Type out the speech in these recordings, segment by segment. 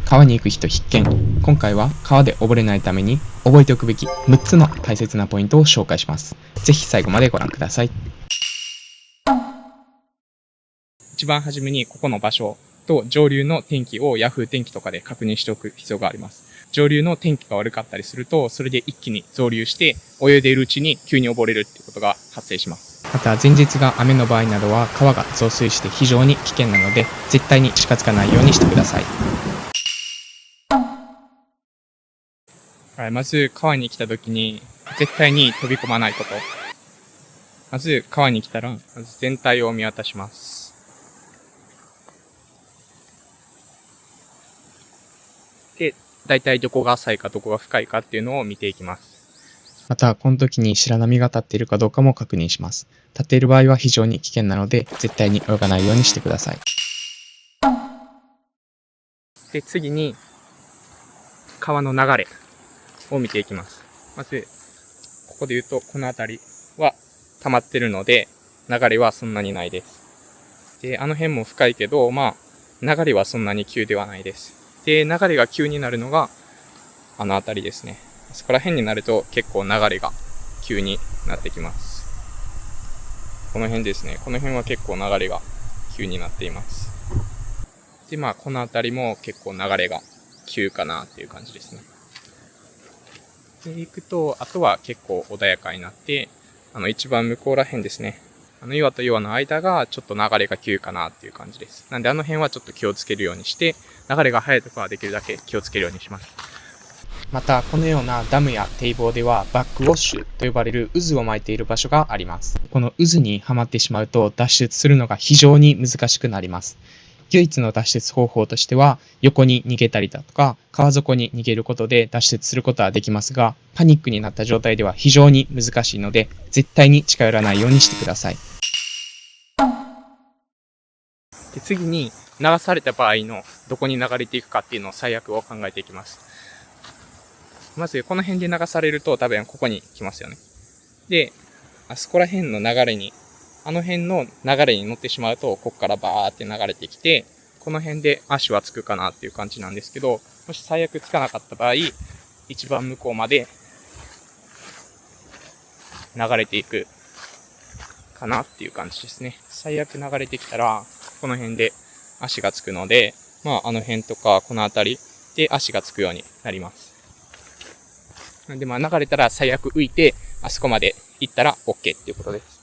川に行く人必見。今回は川で溺れないために覚えておくべき6つの大切なポイントを紹介します。ぜひ最後までご覧ください。一番初めにここの場所と上流の天気を Yahoo 天気とかで確認しておく必要があります。上流の天気が悪かったりすると、それで一気に増流して泳いでいるうちに急に溺れるっていうことが発生します。また前日が雨の場合などは川が増水して非常に危険なので、絶対に近づかないようにしてください。まず川に来た時に絶対に飛び込まないこと。まず川に来たらまず全体を見渡します。で、大体どこが浅いかどこが深いかっていうのを見ていきます。またこの時に白波が立っているかどうかも確認します。立っている場合は非常に危険なので絶対に泳がないようにしてください。で、次に川の流れを見ていきます。まずここで言うとこの辺りは溜まってるので流れはそんなにないです。で、あの辺も深いけど流れはそんなに急ではないです。で、流れが急になるのがあの辺りですね。そこら辺になると結構流れが急になってきます。この辺ですね。この辺は結構流れが急になっています。で、この辺りも結構流れが急かなっていう感じですね。で、行くと、あとは結構穏やかになって、一番向こうら辺ですね。岩と岩の間がちょっと流れが急かなっていう感じです。なんであの辺はちょっと気をつけるようにして、流れが速いところはできるだけ気をつけるようにします。また、このようなダムや堤防ではバックウォッシュと呼ばれる渦を巻いている場所があります。この渦にはまってしまうと脱出するのが非常に難しくなります。唯一の脱出方法としては、横に逃げたりだとか、川底に逃げることで脱出することはできますが、パニックになった状態では非常に難しいので、絶対に近寄らないようにしてください。で、次に流された場合のどこに流れていくかっていうのを最悪を考えていきます。まずこの辺で流されると多分ここに来ますよね。で、あそこら辺の流れに、あの辺の流れに乗ってしまうと、ここからバーって流れてきて、この辺で足はつくかなっていう感じなんですけど、もし最悪つかなかった場合、一番向こうまで流れていくかなっていう感じですね。最悪流れてきたら、この辺で足がつくので、あの辺とかこの辺りで足がつくようになります。なんで流れたら最悪浮いて、あそこまで行ったら OK っていうことです。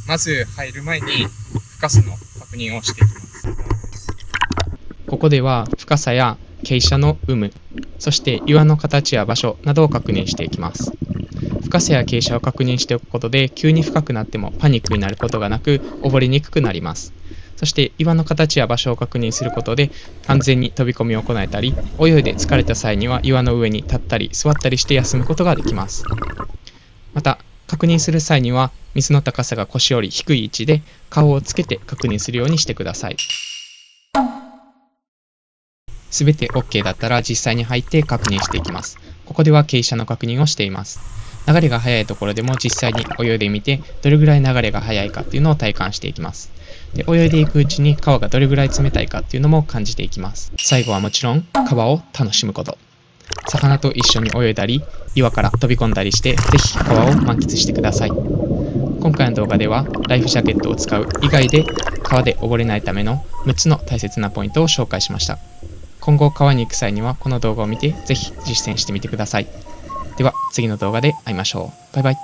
まず入る前に深さの確認をしていきます。ここでは深さや傾斜の有無、そして岩の形や場所などを確認していきます。深さや傾斜を確認しておくことで、急に深くなってもパニックになることがなく、溺れにくくなります。そして岩の形や場所を確認することで、安全に飛び込みを行えたり、泳いで疲れた際には岩の上に立ったり座ったりして休むことができます。また、確認する際には水の高さが腰より低い位置で顔をつけて確認するようにしてください。すべて OK だったら実際に入って確認していきます。ここでは傾斜の確認をしています。流れが速いところでも実際に泳いでみて、どれぐらい流れが速いかっていうのを体感していきます。で、泳いでいくうちに川がどれぐらい冷たいかっていうのも感じていきます。最後はもちろん川を楽しむこと。魚と一緒に泳いだり、岩から飛び込んだりして、ぜひ川を満喫してください。今回の動画では、ライフジャケットを使う以外で川で溺れないための6つの大切なポイントを紹介しました。今後川に行く際にはこの動画を見て、ぜひ実践してみてください。では次の動画で会いましょう。バイバイ。